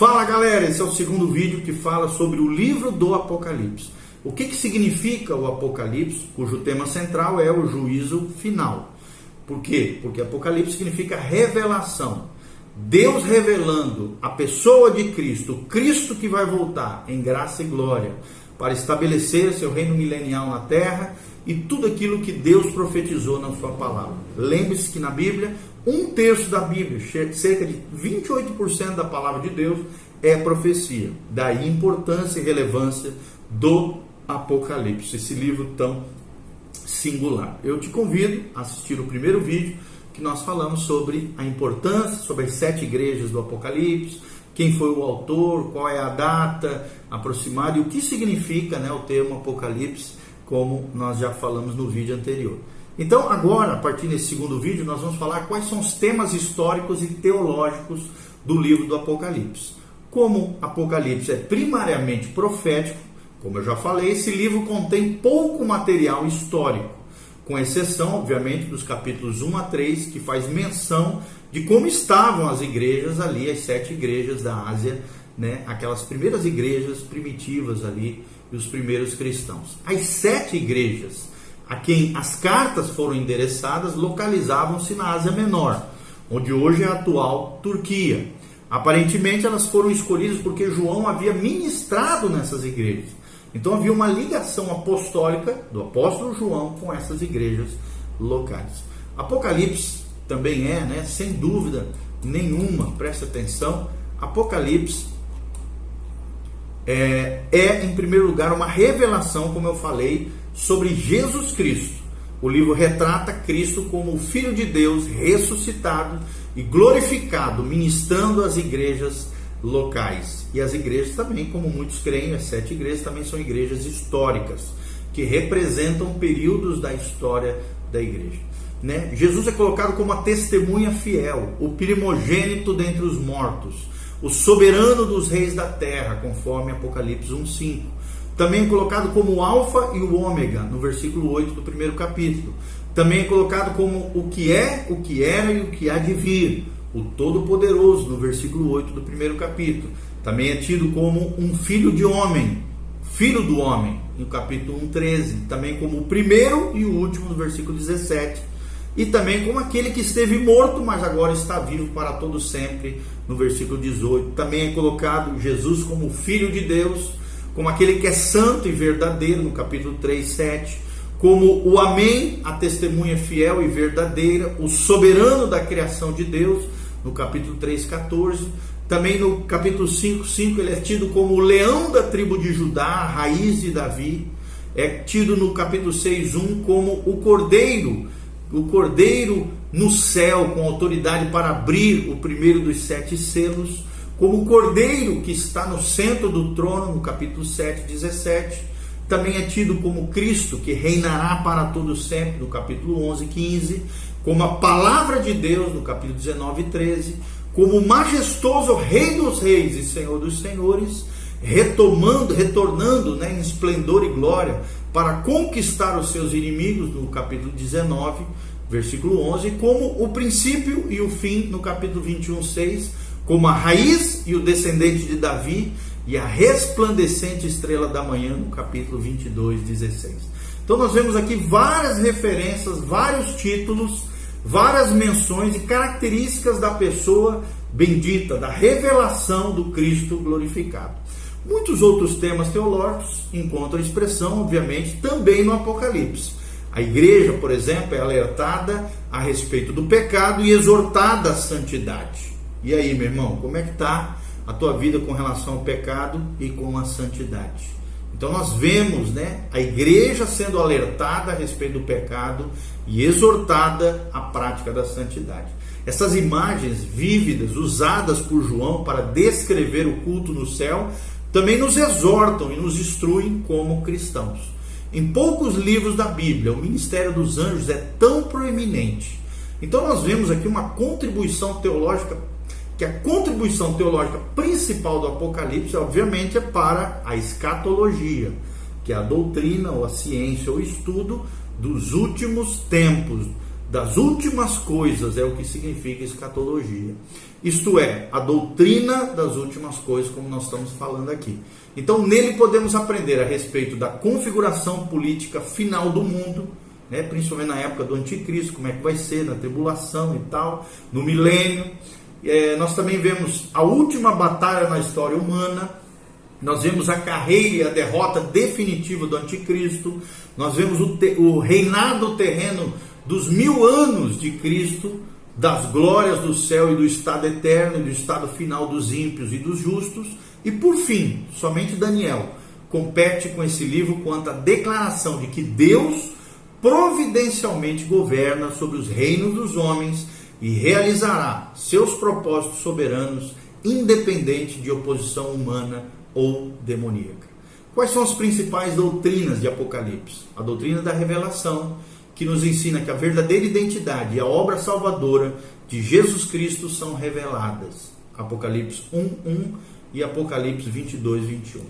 Fala galera, esse é o segundo vídeo que fala sobre o livro do Apocalipse. O que significa o Apocalipse, cujo tema central é o juízo final. Por quê? Porque Apocalipse significa revelação. Deus revelando a pessoa de Cristo, o Cristo que vai voltar em graça e glória para estabelecer seu reino milenial na terra e tudo aquilo que Deus profetizou na sua palavra. Lembre-se que na Bíblia, 1/3 da Bíblia, cerca de 28% da palavra de Deus é profecia. Daí a importância e relevância do Apocalipse, esse livro tão singular. Eu te convido a assistir o primeiro vídeo que nós falamos sobre a importância, sobre as 7 igrejas do Apocalipse, quem foi o autor, qual é a data aproximada e o que significa, o termo Apocalipse, como nós já falamos no vídeo anterior. Então agora, a partir desse segundo vídeo, nós vamos falar quais são os temas históricos e teológicos do livro do Apocalipse. Como Apocalipse é primariamente profético, como eu já falei, esse livro contém pouco material histórico, com exceção, obviamente, dos capítulos 1 a 3, que faz menção de como estavam as igrejas ali, as 7 igrejas da Ásia, aquelas primeiras igrejas primitivas ali, e os primeiros cristãos. As 7 igrejas a quem as cartas foram endereçadas localizavam-se na Ásia Menor, onde hoje é a atual Turquia. Aparentemente elas foram escolhidas porque João havia ministrado nessas igrejas. Então havia uma ligação apostólica do apóstolo João com essas igrejas locais. Apocalipse também sem dúvida nenhuma, preste atenção, Apocalipse em primeiro lugar uma revelação, como eu falei, sobre Jesus Cristo. O livro retrata Cristo como o Filho de Deus ressuscitado e glorificado, ministrando às igrejas locais. E as igrejas também, como muitos creem, as 7 igrejas também são igrejas históricas, que representam períodos da história da igreja. Jesus é colocado como a testemunha fiel, o primogênito dentre os mortos, o soberano dos reis da terra, conforme Apocalipse 1:5. Também é colocado como o alfa e o ômega, no versículo 8 do primeiro capítulo. Também é colocado como o que é, o que era e o que há de vir, o Todo-Poderoso, no versículo 8 do primeiro capítulo. Também é tido como um filho de homem, filho do homem, no capítulo 1:13. Também como o primeiro e o último, no versículo 17. E também como aquele que esteve morto, mas agora está vivo para todo sempre, no versículo 18. Também é colocado Jesus como o Filho de Deus, como aquele que é santo e verdadeiro, no capítulo 3:7. Como o Amém, a testemunha fiel e verdadeira, o soberano da criação de Deus, no capítulo 3:14. Também no capítulo 5:5 ele é tido como o leão da tribo de Judá, a raiz de Davi. É tido no capítulo 6:1 como o cordeiro no céu, com autoridade para abrir o primeiro dos 7 selos, como o cordeiro que está no centro do trono, no capítulo 7:17. Também é tido como Cristo, que reinará para todo sempre, no capítulo 11:15, como a palavra de Deus, no capítulo 19:13, como o majestoso Rei dos Reis e Senhor dos Senhores, retornando em esplendor e glória para conquistar os seus inimigos, no capítulo 19, versículo 11, como o princípio e o fim, no capítulo 21:6, como a raiz e o descendente de Davi e a resplandecente estrela da manhã, no capítulo 22:16. Então nós vemos aqui várias referências, vários títulos, várias menções e características da pessoa bendita, da revelação do Cristo glorificado. Muitos outros temas teológicos encontram expressão, obviamente, também no Apocalipse. A igreja, por exemplo, é alertada a respeito do pecado e exortada à santidade. E aí, meu irmão, como é que está a tua vida com relação ao pecado e com a santidade? Então nós vemos a igreja sendo alertada a respeito do pecado e exortada à prática da santidade. Essas imagens vívidas usadas por João para descrever o culto no céu também nos exortam e nos instruem como cristãos. Em poucos livros da Bíblia, o ministério dos anjos é tão proeminente. Então nós vemos aqui uma contribuição teológica, que a contribuição teológica principal do Apocalipse, obviamente, é para a escatologia, que é a doutrina ou a ciência ou estudo dos últimos tempos, das últimas coisas é o que significa escatologia. Isto é, a doutrina das últimas coisas, como nós estamos falando aqui. Então, nele podemos aprender a respeito da configuração política final do mundo, né, principalmente na época do anticristo, como é que vai ser, na tribulação e tal, no milênio. Nós também vemos a última batalha na história humana, nós vemos a carreira e a derrota definitiva do anticristo, nós vemos o reinado terreno dos 1000 anos de Cristo, das glórias do céu e do estado eterno e do estado final dos ímpios e dos justos. E por fim, somente Daniel compete com esse livro quanto à declaração de que Deus providencialmente governa sobre os reinos dos homens e realizará seus propósitos soberanos, independente de oposição humana ou demoníaca. Quais são as principais doutrinas de Apocalipse? A doutrina da revelação, que nos ensina que a verdadeira identidade e a obra salvadora de Jesus Cristo são reveladas. Apocalipse 1:1 e Apocalipse 22:21.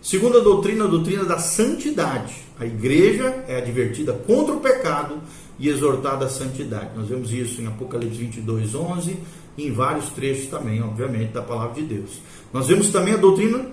Segunda doutrina, a doutrina da santidade. A igreja é advertida contra o pecado e exortada à santidade. Nós vemos isso em Apocalipse 22:11 e em vários trechos também, obviamente, da palavra de Deus. Nós vemos também a doutrina,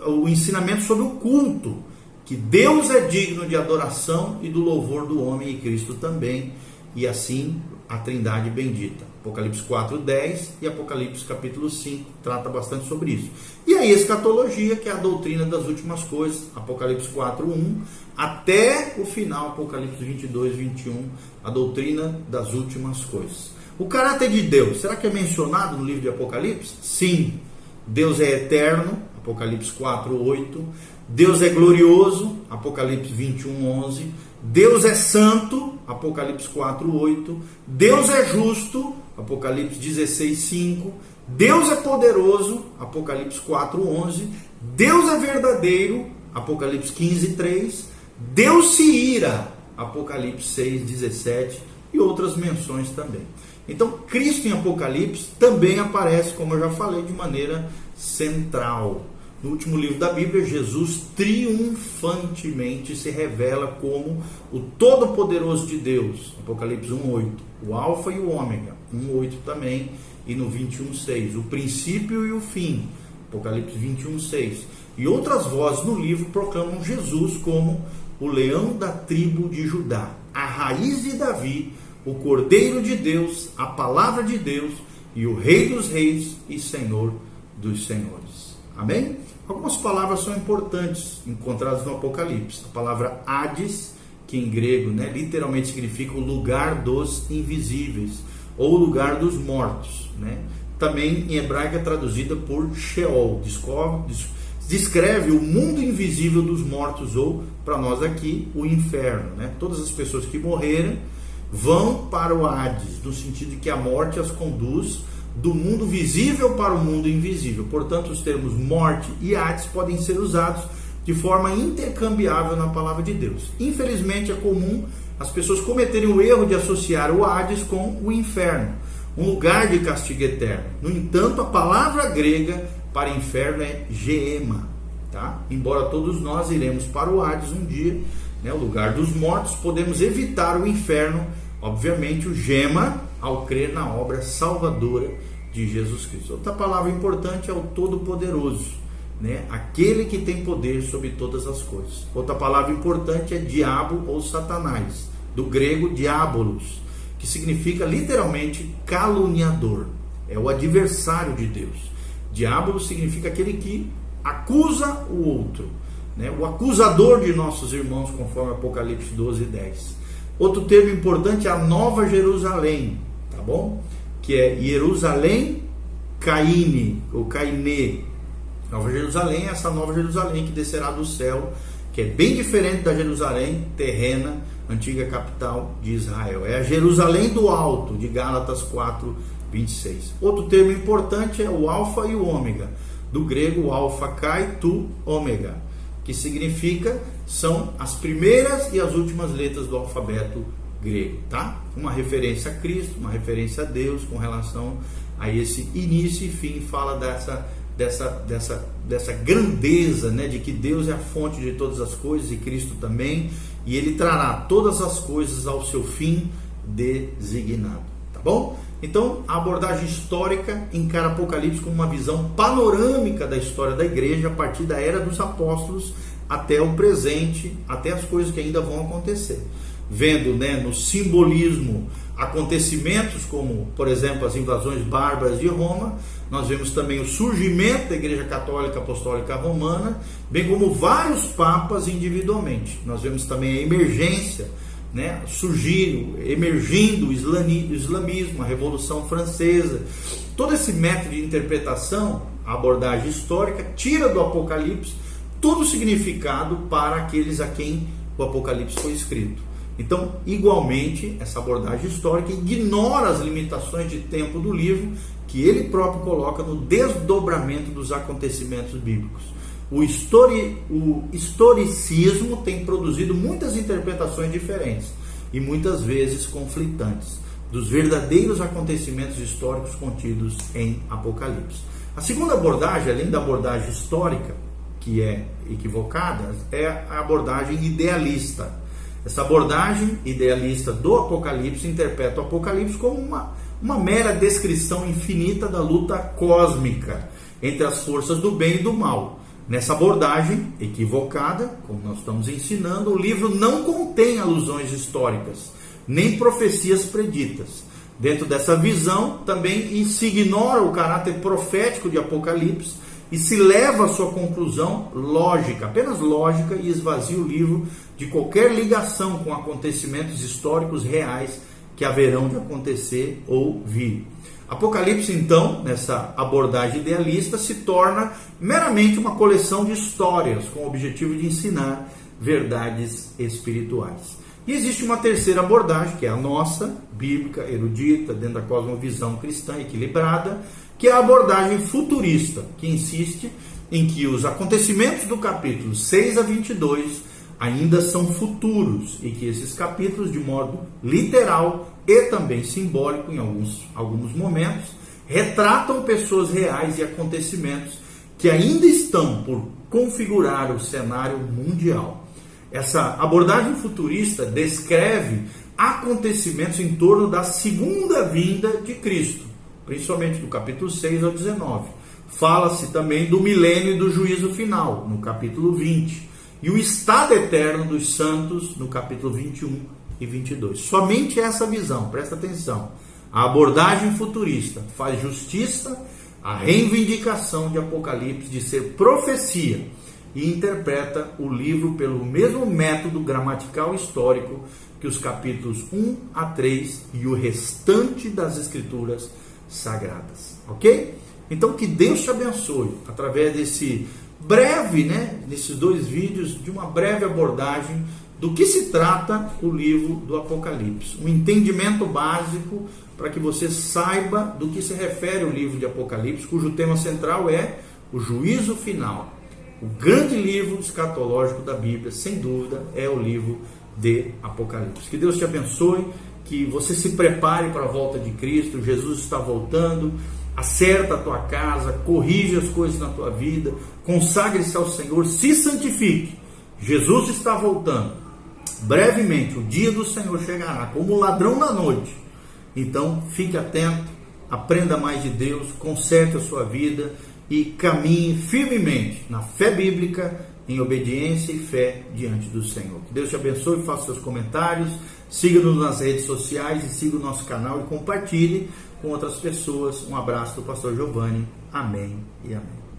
o ensinamento sobre o culto, que Deus é digno de adoração e do louvor do homem e Cristo também, e assim a Trindade bendita. Apocalipse 4:10 e Apocalipse capítulo 5 trata bastante sobre isso. E a escatologia, que é a doutrina das últimas coisas, Apocalipse 4:1 até o final, Apocalipse 22:21, a doutrina das últimas coisas. O caráter de Deus, será que é mencionado no livro de Apocalipse? Sim. Deus é eterno, Apocalipse 4:8. Deus é glorioso, Apocalipse 21:11. Deus é santo, Apocalipse 4:8. Deus é justo, Apocalipse 16:5. Deus é poderoso, Apocalipse 4:11. Deus é verdadeiro, Apocalipse 15:3. Deus se ira, Apocalipse 6:17 e outras menções também. Então, Cristo em Apocalipse também aparece, como eu já falei, de maneira central. No último livro da Bíblia, Jesus triunfantemente se revela como o Todo-Poderoso de Deus, Apocalipse 1:8, o Alfa e o Ômega, 1:8 também, e no 21:6, o princípio e o fim, Apocalipse 21:6. E outras vozes no livro proclamam Jesus como o leão da tribo de Judá, a raiz de Davi, o Cordeiro de Deus, a palavra de Deus e o Rei dos Reis e Senhor dos Senhores. Amém? Algumas palavras são importantes encontradas no Apocalipse. A palavra Hades, que em grego, literalmente significa o lugar dos invisíveis ou o lugar dos mortos. Também em hebraico é traduzida por Sheol, descreve o mundo invisível dos mortos, ou para nós aqui, o inferno. Todas as pessoas que morreram vão para o Hades, no sentido de que a morte as conduz do mundo visível para o mundo invisível. Portanto, os termos morte e Hades podem ser usados de forma intercambiável na palavra de Deus. Infelizmente, é comum as pessoas cometerem o erro de associar o Hades com o inferno, um lugar de castigo eterno. No entanto, a palavra grega para inferno é Geema, tá? Embora todos nós iremos para o Hades um dia, o lugar dos mortos, podemos evitar o inferno, obviamente, o Gema, ao crer na obra salvadora de Jesus Cristo. Outra palavra importante é o Todo-Poderoso, aquele que tem poder sobre todas as coisas. Outra palavra importante é diabo ou Satanás, do grego diabolos, que significa literalmente caluniador, é o adversário de Deus. Diabolos significa aquele que acusa o outro, o acusador de nossos irmãos, conforme Apocalipse 12:10. Outro termo importante é a Nova Jerusalém, tá bom? Que é Jerusalém Caine, ou Caine. Nova Jerusalém é essa Nova Jerusalém que descerá do céu, que é bem diferente da Jerusalém terrena, antiga capital de Israel. É a Jerusalém do Alto, de Gálatas 4:26. Outro termo importante é o Alfa e o Ômega, do grego Alfa Kai Tu Ômega, que significa, são as primeiras e as últimas letras do alfabeto grego, tá? Uma referência a Cristo, uma referência a Deus com relação a esse início e fim, fala dessa grandeza, de que Deus é a fonte de todas as coisas e Cristo também, e Ele trará todas as coisas ao seu fim designado. Tá bom? Então, a abordagem histórica encara Apocalipse como uma visão panorâmica da história da igreja a partir da era dos apóstolos até o presente, até as coisas que ainda vão acontecer. Vendo, no simbolismo acontecimentos como, por exemplo, as invasões bárbaras de Roma, nós vemos também o surgimento da Igreja Católica Apostólica Romana, bem como vários papas individualmente. Nós vemos também a emergência, emergindo o islamismo, a Revolução Francesa. Todo esse método de interpretação, a abordagem histórica, tira do Apocalipse todo o significado para aqueles a quem o Apocalipse foi escrito. Então, igualmente, essa abordagem histórica ignora as limitações de tempo do livro, que ele próprio coloca no desdobramento dos acontecimentos bíblicos. O historicismo tem produzido muitas interpretações diferentes e muitas vezes conflitantes dos verdadeiros acontecimentos históricos contidos em Apocalipse. A segunda abordagem, além da abordagem histórica, que é equivocada, é a abordagem idealista. Essa abordagem idealista do Apocalipse interpreta o Apocalipse como uma mera descrição infinita da luta cósmica entre as forças do bem e do mal. Nessa abordagem equivocada, como nós estamos ensinando, o livro não contém alusões históricas, nem profecias preditas. Dentro dessa visão, também se ignora o caráter profético de Apocalipse e se leva à sua conclusão lógica, apenas lógica, e esvazia o livro de qualquer ligação com acontecimentos históricos reais que haverão de acontecer ou vir. Apocalipse, então, nessa abordagem idealista, se torna meramente uma coleção de histórias com o objetivo de ensinar verdades espirituais. E existe uma terceira abordagem, que é a nossa, bíblica, erudita, dentro da cosmovisão cristã equilibrada, que é a abordagem futurista, que insiste em que os acontecimentos do capítulo 6 a 22 ainda são futuros e que esses capítulos, de modo literal e também simbólico em alguns momentos, retratam pessoas reais e acontecimentos que ainda estão por configurar o cenário mundial. Essa abordagem futurista descreve acontecimentos em torno da segunda vinda de Cristo, principalmente do capítulo 6 ao 19. Fala-se também do milênio e do juízo final, no capítulo 20. E o estado eterno dos santos, no capítulo 21 e 22. Somente essa visão, presta atenção, a abordagem futurista faz justiça à reivindicação de Apocalipse de ser profecia e interpreta o livro pelo mesmo método gramatical histórico que os capítulos 1 a 3 e o restante das escrituras sagradas. Ok? Então que Deus te abençoe através desse breve, nesses dois vídeos, de uma breve abordagem do que se trata o livro do Apocalipse. Um entendimento básico para que você saiba do que se refere o livro de Apocalipse, cujo tema central é o juízo final. O grande livro escatológico da Bíblia, sem dúvida, é o livro de Apocalipse. Que Deus te abençoe, que você se prepare para a volta de Cristo. Jesus está voltando. Acerta a tua casa, corrige as coisas na tua vida, consagre-se ao Senhor, se santifique. Jesus está voltando. Brevemente, o dia do Senhor chegará como ladrão na noite. Então, fique atento, aprenda mais de Deus, conserte a sua vida e caminhe firmemente na fé bíblica, em obediência e fé diante do Senhor. Que Deus te abençoe, faça seus comentários, siga-nos nas redes sociais e siga o nosso canal e compartilhe com outras pessoas. Um abraço do pastor Giovanni. Amém e amém.